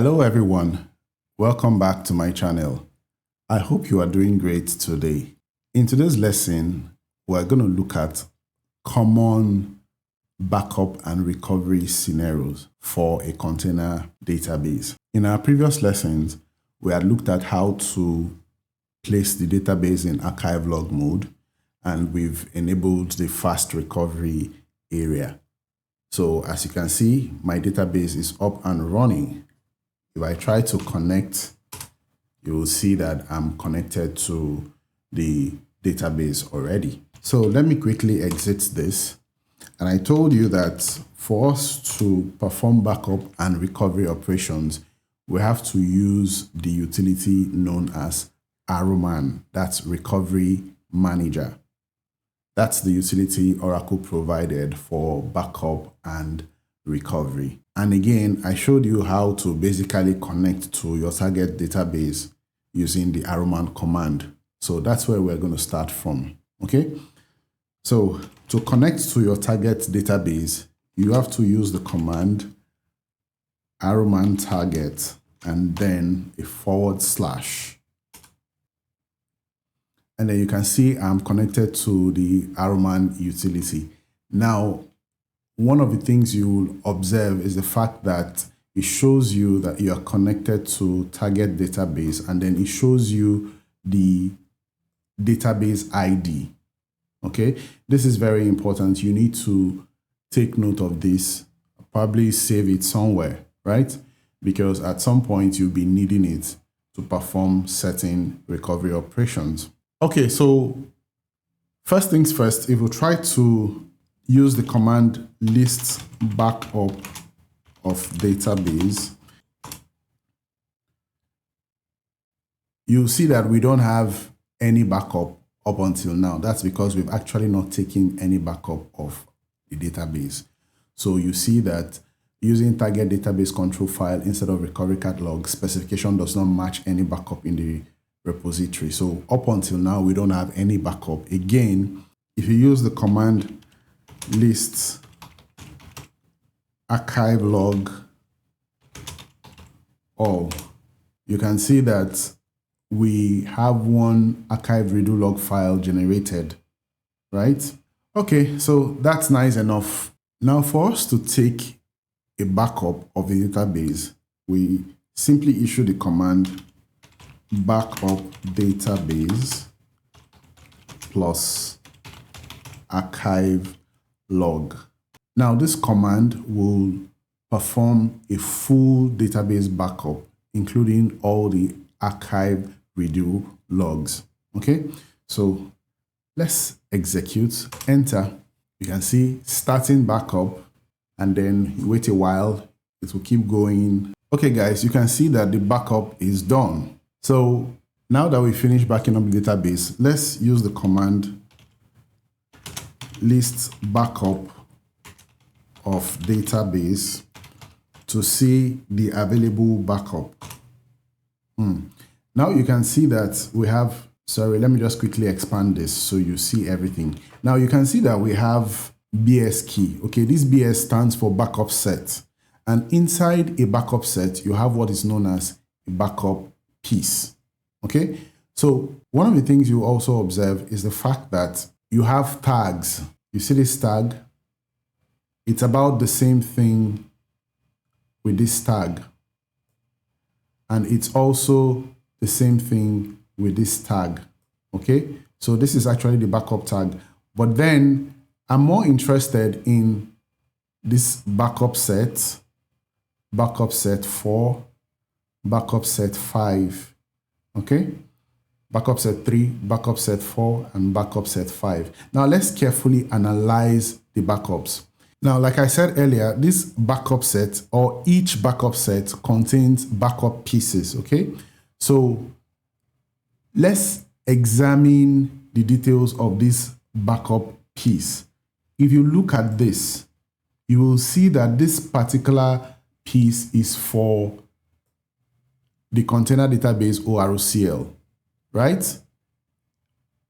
Hello everyone, welcome back to my channel. I hope you are doing great today. In today's lesson, we're going to look at common backup and recovery scenarios for a container database. In our previous lessons, we had looked at how to place the database in archive log mode, and we've enabled the fast recovery area. So as you can see, my database is up and running. If I try to connect, you will see that I'm connected to the database already. So let me quickly exit this. And I told you that for us to perform backup and recovery operations, we have to use the utility known as RMAN. That's Recovery Manager. That's the utility Oracle provided for backup and recovery. And again, I showed you how to basically connect to your target database using the RMAN command. So that's where we're going to start from. Okay. So to connect to your target database, you have to use the command RMAN target and then a /. And then you can see I'm connected to the RMAN utility. Now, one of the things you will observe is the fact that it shows you that you are connected to target database, and then it shows you the database ID. Okay, this is very important. You need to take note of this, probably save it somewhere, right? Because at some point you'll be needing it to perform certain recovery operations. Okay, so first things first, if we try to use the command list backup of database, you'll see that we don't have any backup up until now. That's because we've actually not taken any backup of the database. So you see that using target database control file instead of recovery catalog specification does not match any backup in the repository. So up until now, we don't have any backup. Again, if you use the command list archive log all, you can see that we have one archive redo log file generated, right? Okay, so that's nice enough. Now for us to take a backup of the database, we simply issue the command backup database plus archive log. Now this command will perform a full database backup, including all the archive redo logs. Okay, so let's execute, enter. You can see starting backup, and then wait a while, it will keep going. Okay guys, you can see that the backup is done. So now that we finished backing up the database, let's use the command list backup of database to see the available backup. Now you can see that we have, sorry, let me just quickly expand this so you see everything. Now you can see that we have BS key. Okay, this BS stands for backup set. And inside a backup set, you have what is known as a backup piece. Okay, so one of the things you also observe is the fact that you have tags. You see this tag? It's about the same thing with this tag. And it's also the same thing with this tag. Okay, so this is actually the backup tag. But then I'm more interested in this backup set 4, backup set 5. Okay, backup set 3, backup set 4, and backup set 5. Now let's carefully analyze the backups. Now, like I said earlier, this backup set, or each backup set, contains backup pieces. Okay, so let's examine the details of this backup piece. If you look at this, you will see that this particular piece is for the container database ORCL, right?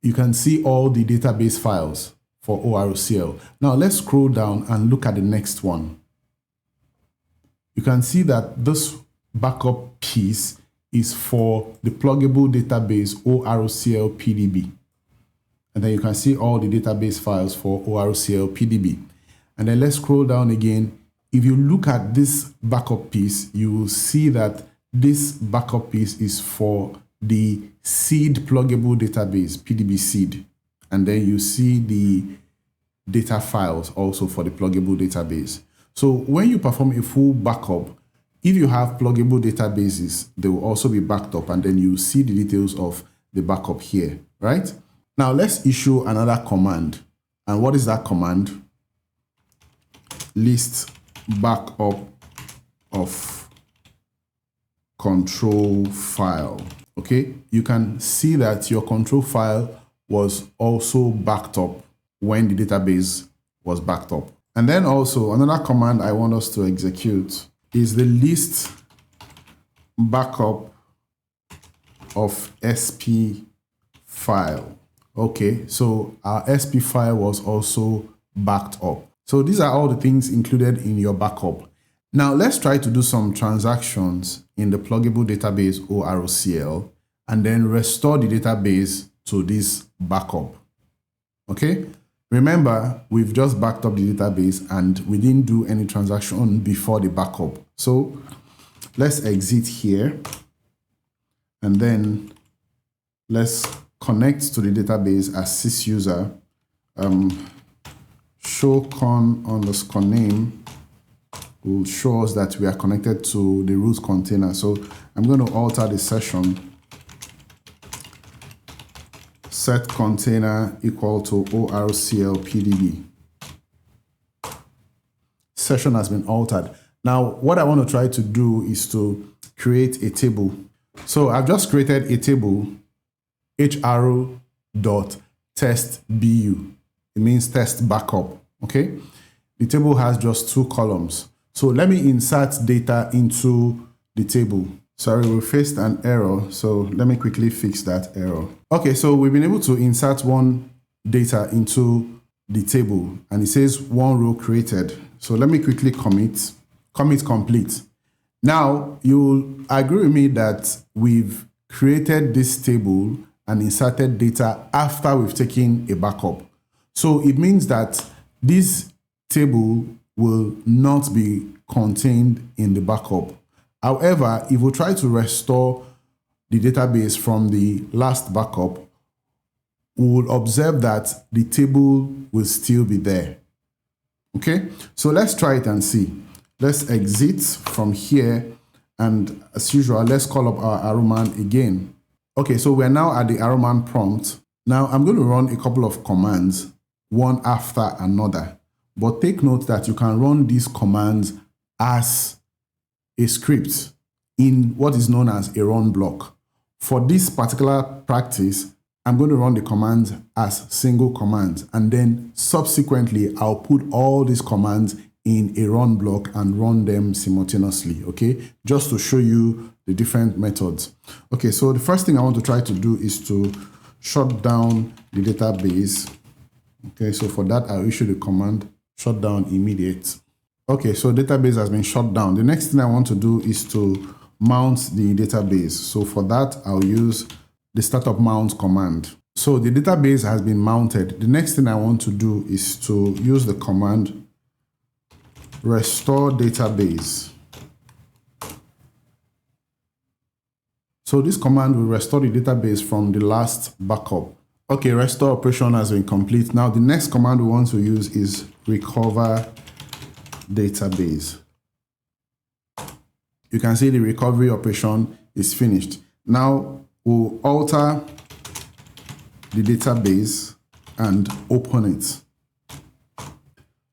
You can see all the database files for ORCL. Now let's scroll down and look at the next one. You can see that this backup piece is for the pluggable database ORCL PDB. And then you can see all the database files for ORCL PDB. And then let's scroll down again. If you look at this backup piece, you will see that this backup piece is for the seed pluggable database, PDB seed. And then you see the data files also for the pluggable database. So when you perform a full backup, if you have pluggable databases, they will also be backed up, and then you see the details of the backup here, right? Now let's issue another command. And what is that command? List backup of control file. Okay, you can see that your control file was also backed up when the database was backed up. And then also another command I want us to execute is the list backup of SP file. Okay, so our SP file was also backed up. So these are all the things included in your backup. Now let's try to do some transactions in the pluggable database ORCL and then restore the database to this backup. Okay, remember we've just backed up the database and we didn't do any transaction before the backup. So let's exit here and then let's connect to the database as sysuser. Show con_name will show us that we are connected to the root container. So I'm going to alter the session. Set container equal to ORCL PDB. Session has been altered. Now, what I want to try to do is to create a table. So I've just created a table, hr.testbu. It means test backup, okay? The table has just 2 columns. So let me insert data into the table. Sorry, we faced an error. So let me quickly fix that error. Okay, so we've been able to insert one data into the table and it says 1 row created. So let me quickly commit complete. Now you'll agree with me that we've created this table and inserted data after we've taken a backup. So it means that this table will not be contained in the backup. However, if we try to restore the database from the last backup, we will observe that the table will still be there. Okay, so let's try it and see. Let's exit from here and as usual, let's call up our RMAN again. Okay, so we're now at the RMAN prompt. Now I'm going to run a couple of commands, one after another. But take note that you can run these commands as a script in what is known as a run block. For this particular practice, I'm going to run the commands as single commands, and then subsequently I'll put all these commands in a run block and run them simultaneously, okay? Just to show you the different methods. Okay, so the first thing I want to try to do is to shut down the database. Okay, so for that, I'll issue the command shut down immediate. Okay, so database has been shut down. The next thing I want to do is to mount the database. So for that, I'll use the startup mount command. So the database has been mounted. The next thing I want to do is to use the command restore database. So this command will restore the database from the last backup. Okay, restore operation has been complete. Now the next command we want to use is recover database. You can see the recovery operation is finished. Now we'll alter the database and open it.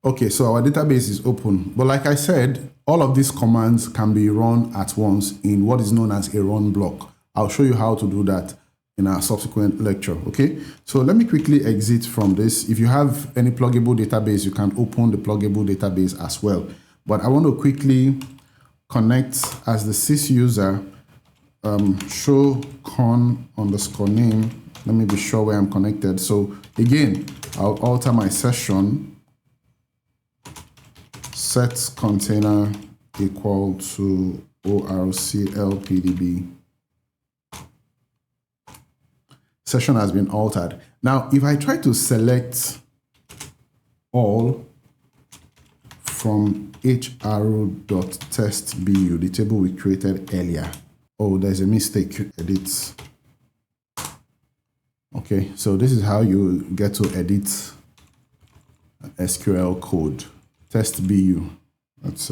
Okay, so our database is open. But like I said, all of these commands can be run at once in what is known as a run block. I'll show you how to do that in our subsequent lecture, okay? So let me quickly exit from this. If you have any pluggable database, you can open the pluggable database as well. But I want to quickly connect as the sysuser, show con_name. Let me be sure where I'm connected. So again, I'll alter my session, set container equal to ORCLPDB. Session has been altered. Now, if I try to select all from HRO.testBU, the table we created earlier. Oh, there's a mistake. Edit. Okay, so this is how you get to edit SQL code. TestBU. That's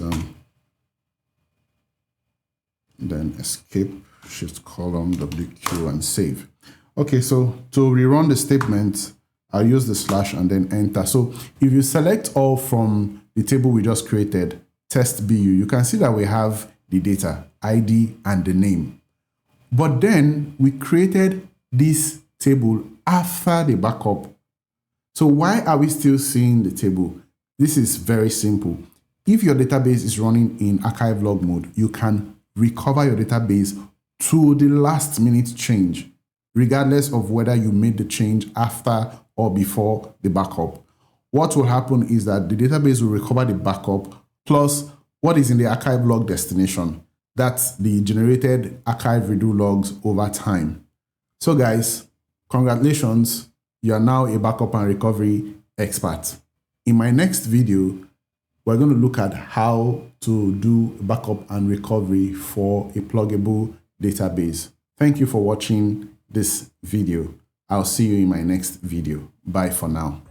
then escape, shift column, WQ, and save. Okay, so to rerun the statement, I'll use the slash and then enter. So if you select all from the table we just created, TestBU, you can see that we have the data, ID, and the name. But then we created this table after the backup. So why are we still seeing the table? This is very simple. If your database is running in archive log mode, you can recover your database to the last minute change, regardless of whether you made the change after or before the backup. What will happen is that the database will recover the backup plus what is in the archive log destination. That's the generated archive redo logs over time. So guys, congratulations, you are now a backup and recovery expert. In my next video, we're going to look at how to do backup and recovery for a pluggable database. Thank you for watching this video. I'll see you in my next video. Bye for now.